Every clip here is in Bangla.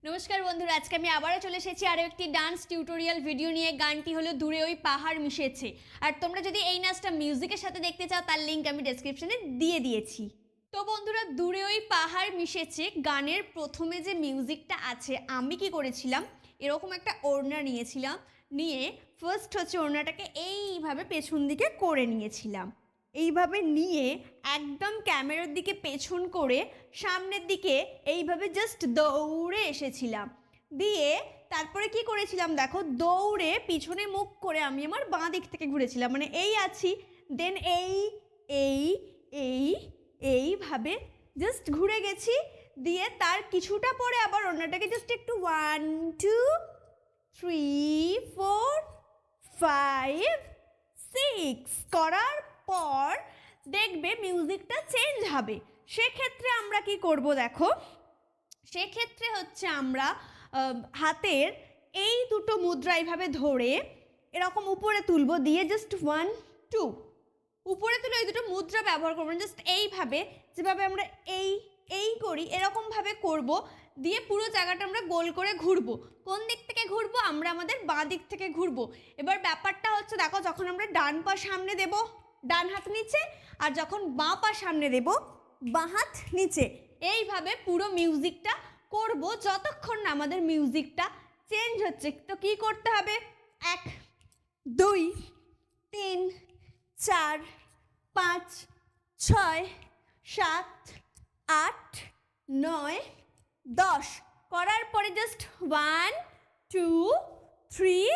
নমস্কার বন্ধুরা, আজকে আমি আবারও চলে এসেছি আরও একটি ডান্স টিউটোরিয়াল ভিডিও নিয়ে। গানটি হলো দূরে ওই পাহাড় মিশেছে। আর তোমরা যদি এই নাচটা মিউজিকের সাথে দেখতে চাও তার লিঙ্ক আমি ডেসক্রিপশনে দিয়ে দিয়েছি। তো বন্ধুরা, দূরে ওই পাহাড় মিশেছে গানের প্রথমে যে মিউজিকটা আছে, আমি কি করেছিলাম, এরকম একটা ওড়না নিয়েছিলাম, নিয়ে ফার্স্ট হচ্ছে ওড়নাটাকে এইভাবে পেছন দিকে করে নিয়েছিলাম। এইভাবে নিয়ে একদম ক্যামেরার দিকে পেছন করে সামনের দিকে এইভাবে জাস্ট দৌড়ে এসেছিলাম। দিয়ে তারপরে কি করেছিলাম দেখো, দৌড়ে পিছনে মুখ করে আমি আমার বাঁ দিক থেকে ঘুরেছিলাম, মানে এই আছি, দেন এই এই এই এইভাবে জাস্ট ঘুরে গেছি। দিয়ে তার কিছুটা পরে আবার অন্যটাকে জাস্ট একটু 1 2 3 4 5 6 করার পর দেখবে মিউজিকটা চেঞ্জ হবে। সেক্ষেত্রে আমরা কি করব দেখো, সেক্ষেত্রে হচ্ছে আমরা হাতের এই দুটো মুদ্রা এইভাবে ধরে এরকম উপরে তুলবো, দিয়ে জাস্ট 1 2 উপরে তুলে এই দুটো মুদ্রা ব্যবহার করবো, জাস্ট এইভাবে যেভাবে আমরা এই করি এরকমভাবে করব। দিয়ে পুরো জায়গাটা আমরা গোল করে ঘুরবো। কোন দিক থেকে ঘুরবো? আমরা আমাদের বাঁ দিক থেকে ঘুরবো। এবার ব্যাপারটা হচ্ছে দেখো, যখন আমরা ডান পা সামনে দেব ডান হাত নিচে, আর যখন বাঁ পা সামনে দেব বাঁ হাত নিচে, এইভাবে পুরো মিউজিকটা করব যতক্ষণ না আমাদের মিউজিকটা চেঞ্জ হচ্ছে। তো কি করতে হবে? 1 2 3 4 5 6 7 8 9 10 করার পরে জাস্ট 1 2 3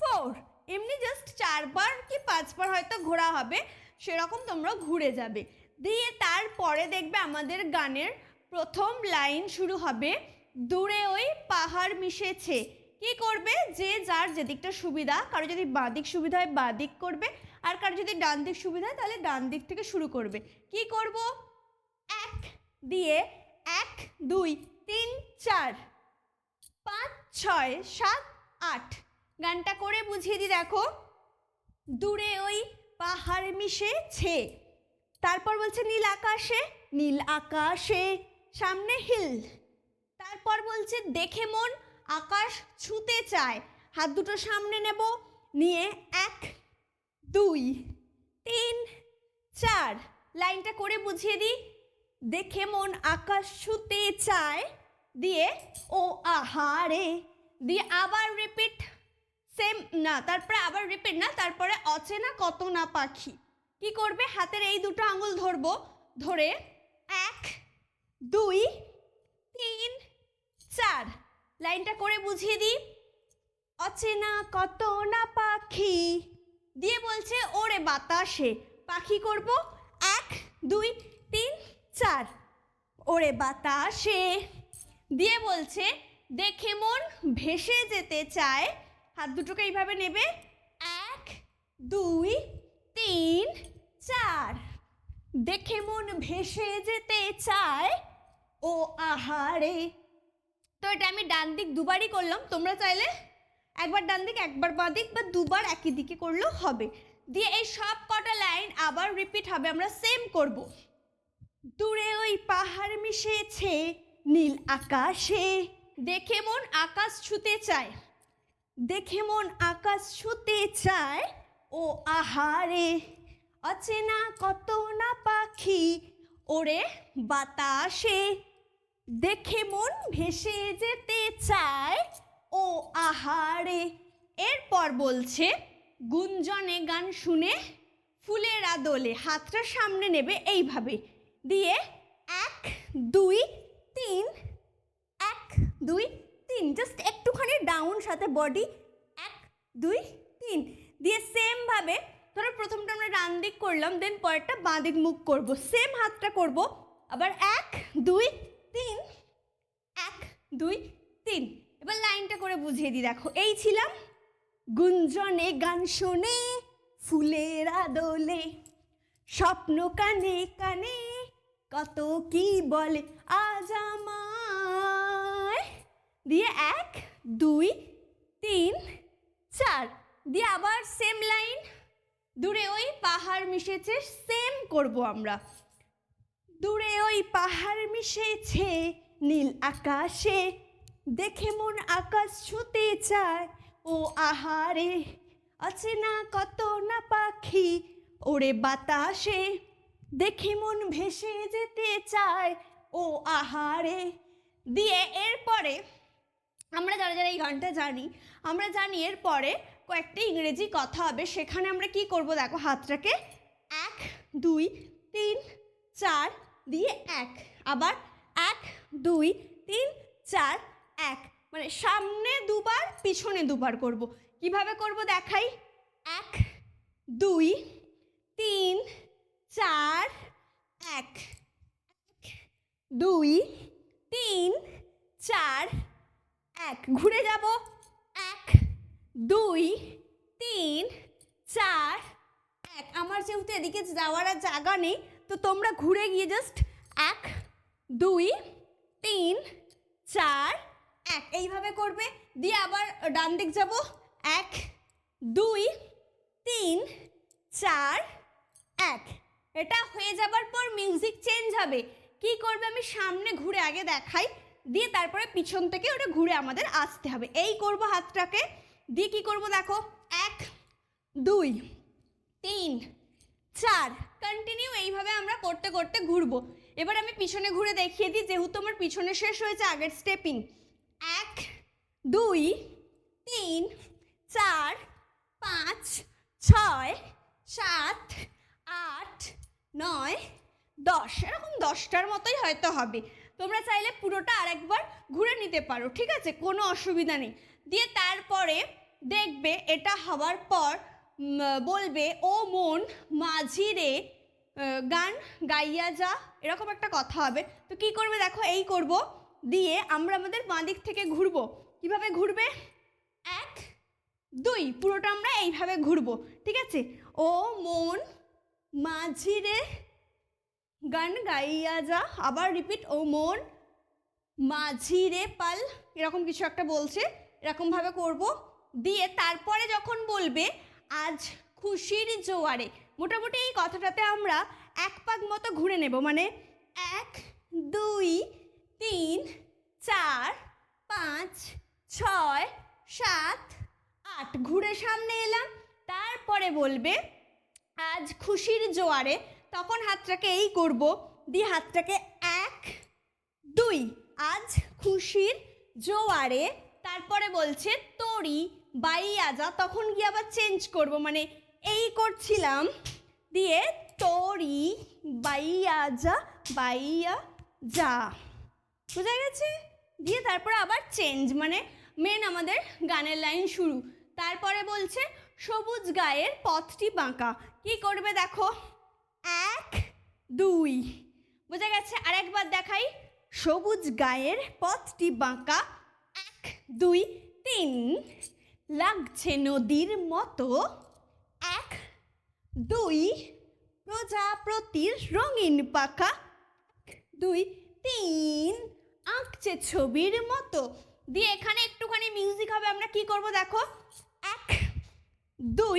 4 এমনি জাস্ট 4 বার কি 5 বার হয়তো ঘোরা হবে, সেরকম তোমরা ঘুরে যাবে। দিয়ে তারপরে দেখবে আমাদের গানের প্রথম লাইন শুরু হবে, দূরে ওই পাহাড় মিশেছে। কি করবে? যে যার যেদিকটা সুবিধা, কারো যদি বাঁ দিক সুবিধা হয় বাঁ দিক করবে, আর কারো যদি ডান দিক সুবিধা হয় তাহলে ডান দিক থেকে শুরু করবে। কি করব? 1 দিয়ে 1 2 3 4 5 6 7 8 গানটা করে বুঝিয়ে দিই দেখো, দূরে ওই পাহাড় মিশেছে। তারপর বলছে নীল আকাশে, নীল আকাশে সামনে হিল। তারপর বলছে দেখে মন আকাশ ছুঁতে চায়, হাত দুটো সামনে নেব, নিয়ে 1 2 3 4 লাইনটা করে বুঝিয়ে দিই, দেখে মন আকাশ ছুঁতে চায়, দিয়ে ও আহারে, দিয়ে আবার রিপিট সেম না, তারপরে আবার রিপিট না, তারপরে অচেনা কত না পাখি। কি করবে? হাতের এই দুটো আঙুল ধরবো, ধরে 1 2 3 4 লাইনটা করে বুঝিয়ে দিই, অচেনা কত না পাখি। দিয়ে বলছে ওরে বাতাসে, পাখি করব 1 2 3 4 ওরে বাতাসে। দিয়ে বলছে দেখে মন ভেসে যেতে চায়, হাত দুটোকে এইভাবে নেবে, 1 2 3 4 দেখে মন ভেসে যেতে চায় ও আহারে। তো এটা আমি ডান দিক দুবারই করলাম, তোমরা চাইলে একবার ডান দিক একবার বাঁ দিক বা দুবার একই দিকে করলেও হবে। দিয়ে এই সব কটা লাইন আবার রিপিট হবে, আমরা সেম করব। দূরে ওই পাহাড় মিশেছে নীল আকাশে, দেখে মন আকাশ ছুঁতে চায়, দেখে মন আকাশ ছুঁতে চায় ও আহারে, অচেনা কত না পাখি ওরে বাতাসে, দেখে মন ভেসে যেতে চায় ও আহারে। এরপর বলছে গুঞ্জনে গান শুনে ফুলের আদলে, হাতটা সামনে নেবে এইভাবে, দিয়ে 1 2 3 1 2 3 জাস্ট একটুখানি ডাউন, সাথে বডি 1 2 3 দিয়ে সেম ভাবে ধরো প্রথমটা আমরা ডান দিক করলাম, দেন পরেরটা বাঁ দিক মুখ করবো, সেম হাতটা করব আবার 1 2 3 1 2 3। এবার লাইনটা করে বুঝিয়ে দিই দেখো, এই ছিলাম গুঞ্জনে গান শুনে ফুলের আদলে, স্বপ্ন কানে কানে কত কি বলে আজ আমায়, দিয়ে 1 2 3 4 দিয়ে আবার সেম লাইন, দূরে ওই পাহাড় মিশেছে, সেম করব আমরা, দূরে ওই পাহাড় মিশেছে নীল আকাশে, দেখে মন আকাশ ছুতে চায়, ও আহারে আছে না কত না পাখি ওরে বাতাসে, দেখে মন ভেসে যেতে চায়, ও আহারে। দিয়ে এরপরে আমরা যারা যারা এই গানটা জানি, আমরা জানি এরপরে কয়েকটা ইংরেজি কথা হবে, সেখানে আমরা কি করব দেখো, হাতটাকে 1 2 3 4 দিয়ে 1, আবার 1 2 3 4 1, মানে সামনে দুবার পিছনে দুবার করব। কিভাবে করব দেখাই, 1 2 3 4 1, 2 3 4 1, ঘুরে যাব 1 2 3 4 1। আমার যেহেতু এদিকে যাওয়ার আর জায়গা নেই, তো তোমরা ঘুরে গিয়ে জাস্ট 1 2 3 4 1 এইভাবে করবে। দিয়ে আবার ডান দিক যাব 1 2 3 4 1। এটা হয়ে যাবার পর মিউজিক চেঞ্জ হবে। কি করবে আমি সামনে ঘুরে আগে দেখাই, দিয়ে তারপরে পিছন থেকে ওটা ঘুরে আমাদের আসতে হবে। এই করব হাতটাকে, দিয়ে কি করব দেখো, 1 2 3 4, কন্টিনিউ এইভাবে আমরা করতে করতে ঘুরবো। এবার আমি পিছনে ঘুরে দেখিয়ে দিই, যেহেতু আমার পিছনে শেষ হয়েছে আগের স্টেপিং। 1 2 3 4 5 6 7 8 9 10, এরকম 10টার মতোই হয়তো হবে। তোমরা চাইলে পুরোটা আরেকবার ঘুরে নিতে পারো, ঠিক আছে, কোনো অসুবিধা নেই। দিয়ে তারপরে দেখবে এটা হওয়ার পর বলবে, ও মন মাঝি রে গান গাইয়া যা, এরকম একটা কথা হবে। তো কি করবে দেখো, এই করব, দিয়ে আমরা আমাদের বাঁ দিক থেকে ঘুরবো। কিভাবে ঘুরবে, 1 2, পুরোটা আমরা এইভাবে ঘুরবো, ঠিক আছে। ও মন মাঝি রে গান গাইয়া যা, আবার রিপিট, ও মন মাঝি রে পাল, এরকম কিছু একটা বলছে, এরকমভাবে করব। দিয়ে তারপরে যখন বলবে আজ খুশির জোয়ারে, মোটামুটি এই কথাটাতে আমরা 1 পাক মতো ঘুরে নেব, মানে 1 2 3 4 5 6 7 8, ঘুরে সামনে এলাম। তারপরে বলবে আজ খুশির জোয়ারে, তখন হাতটাকে এই করব, দিয়ে হাতটাকে 1 2, আজ খুশির জোয়ারে। তারপরে বলছে তোরি বাইয়া যা, তখন গিয়ে আবার চেঞ্জ করব, মানে এই করছিলাম, দিয়ে তোরি বাইয়া যা, বাইয়া যা, বুঝা গেছে। দিয়ে তারপরে আবার চেঞ্জ, মানে মেন আমাদের গানের লাইন শুরু। তারপরে বলছে সবুজ গায়ের পথটি বাঁকা, কি করবে দেখো, 1 2, বোঝা গেছে। আরেকবার দেখাই, সবুজ গায়ের পথটি বাঁকা, 1 2 3, লাগছে নদীর মতো, 1 2, প্রজাপতির রঙিন পাখা, 1 2 3, আঁকছে ছবির মতো। দিয়ে এখানে একটুখানি মিউজিক হবে, আমরা কি করব দেখো, 1 2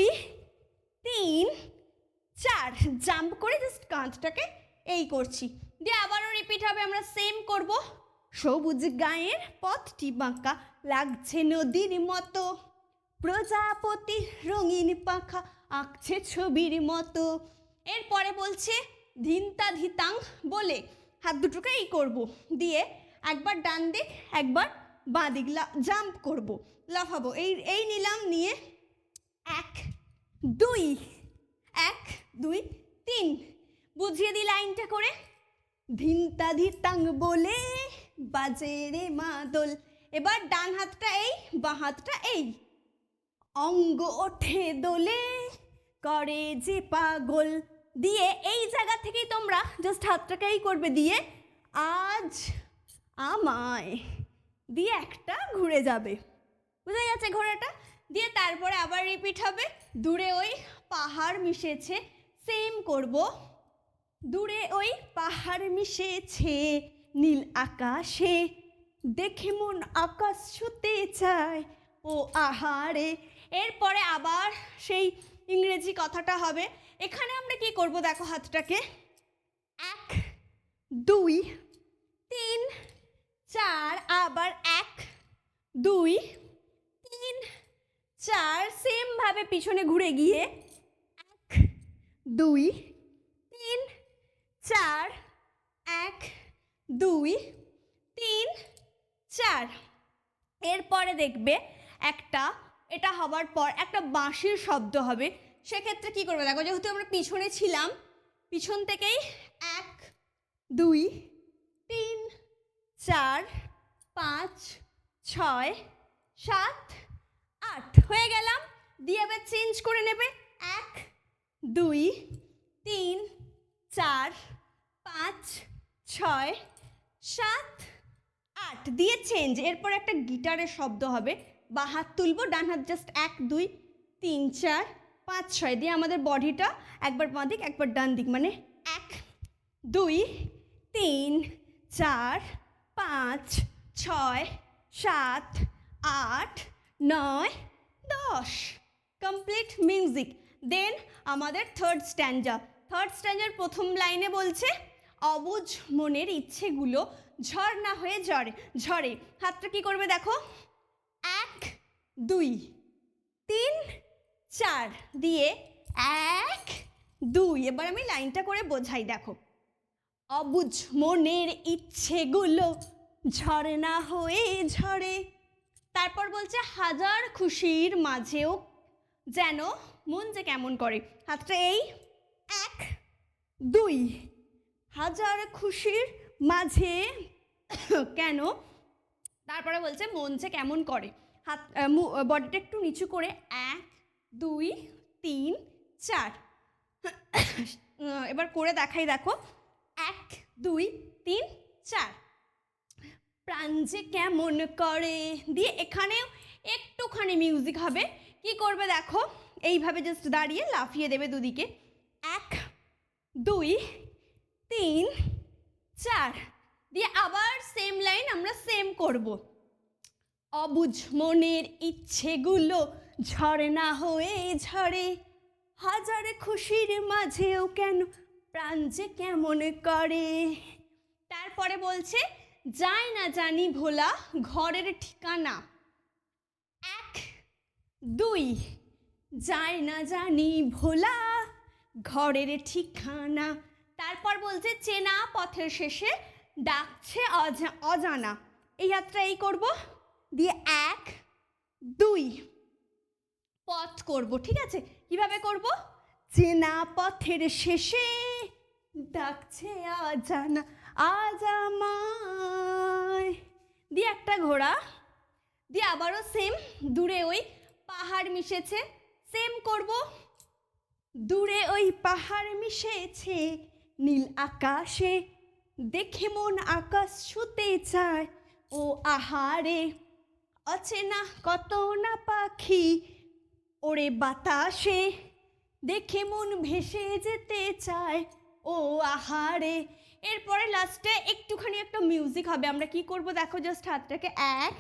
3 4, জাম্প করে জাস্ট কাঁধটাকে এই করছি। দিয়ে আবারও রিপিট হবে, আমরা সেম করব, সবুজ গায়ের পথটি বাঁকা, লাগছে নদীর মতো, প্রজাপতি রঙিন পাখা, আঁকছে ছবির মতো। এরপরে বলছে ধিনতা ধিতাং বলে, হাত দুটোকে এই করব, দিয়ে একবার ডান দিক একবার বাঁ দিক জাম্প করব, লাফাবো, এই নিলাম, নিয়ে 1 2 1 2 3, বুঝিয়ে দিই লাইনটা করে, ধিনতা ধিতাং বলে বাজে রে মাদল। এবার ডান হাতটা এই, বাঁ হাতটা এই, অঙ্গ ওঠে দোলে করে যে পাগল। দিয়ে এই জায়গা থেকেই তোমরা জাস্ট হাতটাকে এই করবে, দিয়ে আজ আমায়, দিয়ে একটা ঘুরে যাবে, বুঝা গেছে ঘোড়াটা। দিয়ে তারপরে আবার রিপিট হবে, দূরে ওই পাহাড় মিশেছে, সেম করব, দূরে ওই পাহাড় মিশেছে নীল আকাশে, দেখে মন আকাশ ছুতে চায়, ও আহারে। এরপরে আবার সেই ইংরেজি কথাটা হবে। এখানে আমরা কি করব দেখো, হাতটাকে 1 2 3 4, আবার 1 2 3 4 সেম ভাবে পিছনে ঘুরে গিয়ে 1 2 3 4 1 2 3 4। এরপরে দেখবে এটা হবার পর একটা বাঁশির শব্দ হবে। সেক্ষেত্রে কী করবে দেখো, যেহেতু আমরা পিছনে ছিলাম, পিছন থেকেই 1 2 3 4 5 6 7 8 হয়ে গেলাম। দিয়ে এবার চেঞ্জ করে নেবে 1 2 3 4 5 6 7 8 দিয়ে চেঞ্জ। এরপর একটা গিটারের শব্দ হবে, বা হাত তুলবো, ডান হাত জাস্ট 1 2 3 4 5 6 দিয়ে আমাদের বডিটা একবার বাঁ দিক একবার ডান দিক, মানে 1 2 3 4 5 6 7 8 9 10 কমপ্লিট মিউজিক। দেন আমাদের থার্ড স্ট্যান্জার প্রথম লাইনে বলছে অবুঝ মনের ইচ্ছেগুলো ঝর্ণা হয়ে ঝরে। হাতটা কি করবে দেখো, 1 2 3 4 দিয়ে 1 2। এবার আমি লাইনটা করে বোঝাই, দেখো অবুঝ মনের ইচ্ছেগুলো ঝর্ণা হয়ে ঝরে। তারপর বলছে হাজার খুশির মাঝেও যেন মন যে কেমন করে। হাতটা এই 1 2 হাজার খুশির মাঝে কেন, তারপরে বলছে মন যে কেমন করে। হাত বডিটা একটু নিচু করে 1 2 3 4। এবার করে দেখাই, দেখো 1 2 3 4। প্রাণ যে কেমন করে দিয়ে এখানেও একটুখানি মিউজিক হবে। কি করবে দেখো, এইভাবে জাস্ট দাঁড়িয়ে লাফিয়ে দেবে দুদিকে, 1 2 3 4 দিয়ে আবার সেম লাইন আমরা সেম করব। অবুঝ মনের ইচ্ছেগুলো ঝর্ণা হয়ে ঝরে, হাজার খুশির মাঝেও কেন প্রাণ যে কেমন করে। তারপরে বলছে যায় না জানি ভোলা ঘরের ঠিকানা, 1 2 যায় না জানি ভোলা ঘরের ঠিকানা। তারপর বলছে চেনা পথের শেষে ডাকছে অজানা। এই হাতটা এই করব, দিয়ে 1 2 পথ করব। ঠিক আছে, কিভাবে করব, চেনা পথের শেষে ডাকছে অজানা আজ আমায় দিয়ে একটা ঘোড়া, দিয়ে আবারও সেম দূরে ওই পাহাড় মিশেছে, সেম করব। দূরে ওই পাহাড় মিশেছে নীল আকাশে, দেখে মন আকাশ ছুতে চায় ও আহারে, অচেনা কত না পাখি ওরে বাতাসে, দেখে মন ভেসে যেতে চায় ও আহারে। এরপরে লাস্টে একটুখানি একটা মিউজিক হবে। আমরা কি করব দেখো, জাস্ট হাতটাকে 1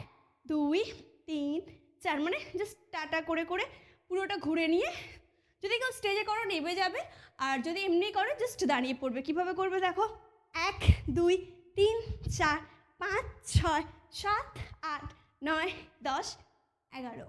2 3 4 মানে জাস্ট টাটা করে করে পুরোটা ঘুরে নিয়ে, যদি কেউ স্টেজে করো নেমে যাবে, আর যদি এমনি করো জাস্ট দাঁড়িয়ে পড়বে। কিভাবে করবে দেখো, 1 2 3 4 5 6 7 8 9 10 11।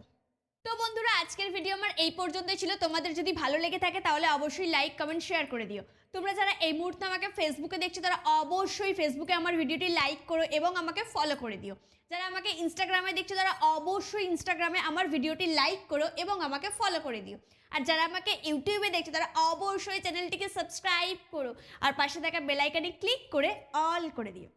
তো বন্ধুরা আজকের ভিডিও আমার এই পর্যন্তই ছিল। তোমাদের যদি ভালো লেগে থাকে তাহলে অবশ্যই লাইক কমেন্ট শেয়ার করে দিও। তোমরা যারা এই মুহূর্তে আমাকে ফেসবুকে দেখছো তারা অবশ্যই ফেসবুকে আমার ভিডিওটি লাইক করো এবং আমাকে ফলো করে দিও। যারা আমাকে ইনস্টাগ্রামে দেখছো তারা অবশ্যই ইনস্টাগ্রামে আমার ভিডিওটি লাইক করো এবং আমাকে ফলো করে দিও। আর যারা আমাকে ইউটিউবে দেখছো তারা অবশ্যই চ্যানেলটিকে সাবস্ক্রাইব করো আর পাশে থাকা বেল আইকনে ক্লিক করে অল করে দিও।